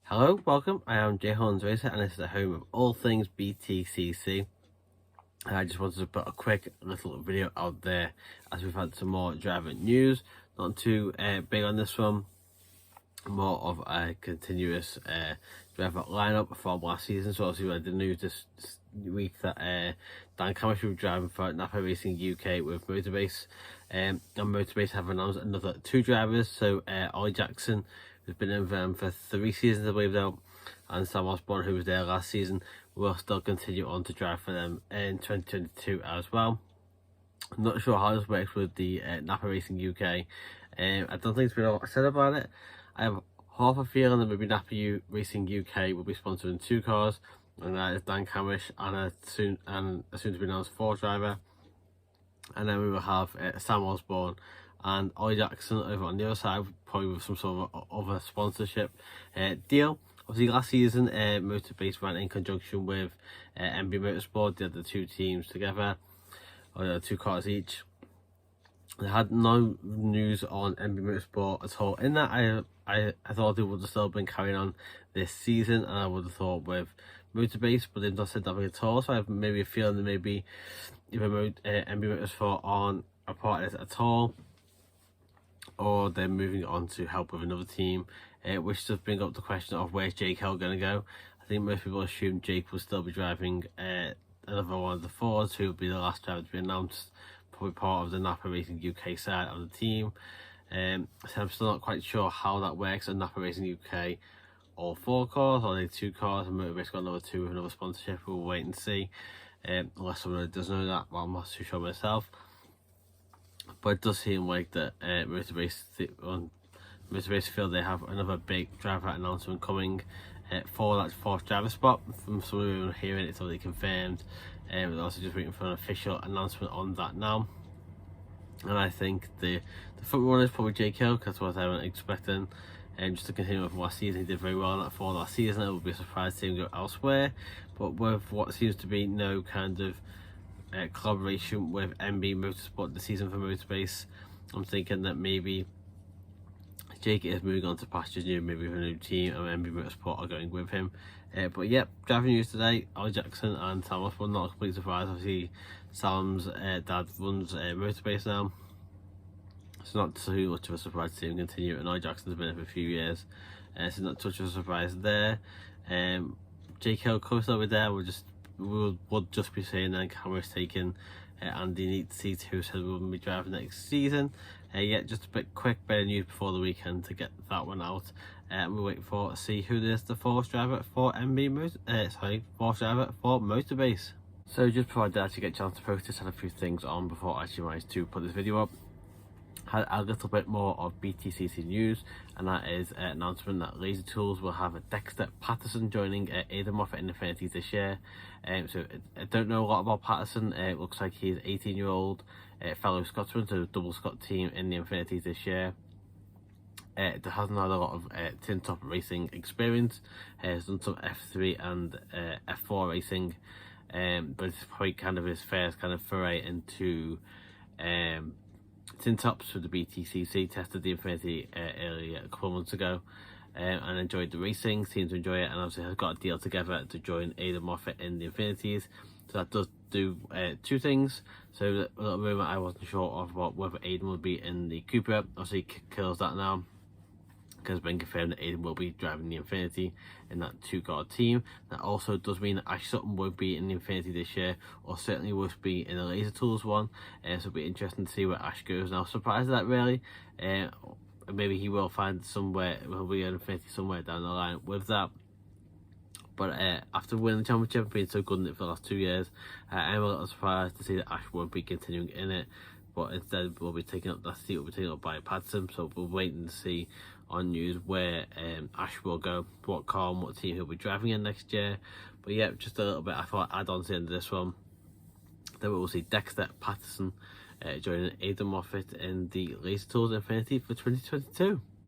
Hello, welcome. I am Jay Holland's Racer, and this is the home of all things Btcc. I just wanted to put a quick little video out there as we've had some more driver news. Not too big on this one, more of a continuous driver lineup from last season. So obviously we had the news this week that Dan Camish will be driving for Napa Racing UK with Motorbase, and Motorbase have announced another 2 drivers. So Ollie Jackson, who's been in them for 3 seasons I believe now, and Sam Osborne, who was there last season, will still continue on to drive for them in 2022 as well. I'm not sure how this works with the Napa Racing UK. I don't think it's been a lot said about it. I have half a feeling that maybe Napa Racing UK will be sponsoring 2 cars, and that is Dan Camish and a soon to be announced 4th driver. And then we will have Sam Osborne and Ollie Jackson over on the other side, probably with some sort of other sponsorship deal. Obviously last season Motorbase ran in conjunction with MB Motorsport. They had the 2 teams together, or they had 2 cars each. They had no news on MB Motorsport at all. In that I thought they would have still been carrying on this season, and I would have thought with Motorbase, but they've not said nothing at all. So I have maybe a feeling that maybe either MB Motorsport aren't a part of this at all, or they're moving on to help with another team, which does bring up the question of where's Jake Hill going to go. I think most people assume Jake will still be driving another one of the Fords, who will be the last driver to be announced, probably part of the Napa Racing UK side of the team. So I'm still not quite sure how that works at Napa Racing UK. All 4 cars, or they 2 cars, and Motorbase got another 2 with another sponsorship. We'll wait and see, unless someone does know that. Well, I'm not too sure myself, but it does seem like that Motorbase feel they have another big driver announcement coming for that 4th driver spot. From some of you hearing it's already confirmed, we're also just waiting for an official announcement on that now. And I think the front runner is probably Jake Hill, because that's what I'm expecting. Just to continue with last season, he did very well in that 4 last season. It would be a surprise to see him go elsewhere, but with what seems to be no kind of collaboration with MB Motorsport this season for Motorbase, I'm thinking that maybe Jake is moving on to pastures new, maybe with a new team, and MB Motorsport are going with him. But yep, driving news today: Ollie Jackson and Sam Osborne. Not a complete surprise. Obviously, Sam's dad runs Motorbase now. It's not too much of a surprise to see him continue, and Ollie Jackson's been there for a few years, so not too much of a surprise there. Jake Hill course over there, we'll just be saying then Cameron's taking Andy Neat seat, who said we'll be driving next season. Yeah, just a bit quick bit of news before the weekend to get that one out. We're waiting for see who is the 4th driver for fourth driver for Motorbase. So just before I actually get a chance to post this, I had a few things on before I actually managed to put this video up. Had a little bit more of Btcc news, and that is an announcement that Laser Tools will have a Dexter Patterson joining Aiden Moffat in Infiniti this year. So I don't know a lot about Patterson. It looks like he's an 18-year-old fellow Scotsman, so double Scott team in the Infiniti this year. It hasn't had a lot of tin top racing experience. He's done some F3 and F4 racing, but it's probably kind of his first kind of foray into tin tops for the Btcc. Tested the Infiniti earlier a couple of months ago, and enjoyed the racing, seemed to enjoy it, and obviously has got a deal together to join Aiden Moffat in the Infinitis. So that does do 2 things. So at the moment I wasn't sure of whether Aiden would be in the Cooper. Obviously kills that now, because it's been confirmed that Aiden will be driving the Infiniti in that 2-car team. That also does mean that Ash Sutton won't be in the Infiniti this year, or certainly won't be in the Laser Tools one. So it'll be interesting to see where Ash goes now. Surprised at that really. Maybe he will find somewhere, will be an Infiniti somewhere down the line with that. But after winning the championship and being so good in it for the last 2 years, I'm a little surprised to see that Ash won't be continuing in it, but instead we'll be taking up that seat, will be taken up by Patterson. So we're waiting to see on news where Ash will go, what car and what team he'll be driving in next year. But yeah, just a little bit I thought I'd add on to the end of this one. Then we will see Dexter Patterson joining Aiden Moffat in the Laser Tools Infiniti for 2022.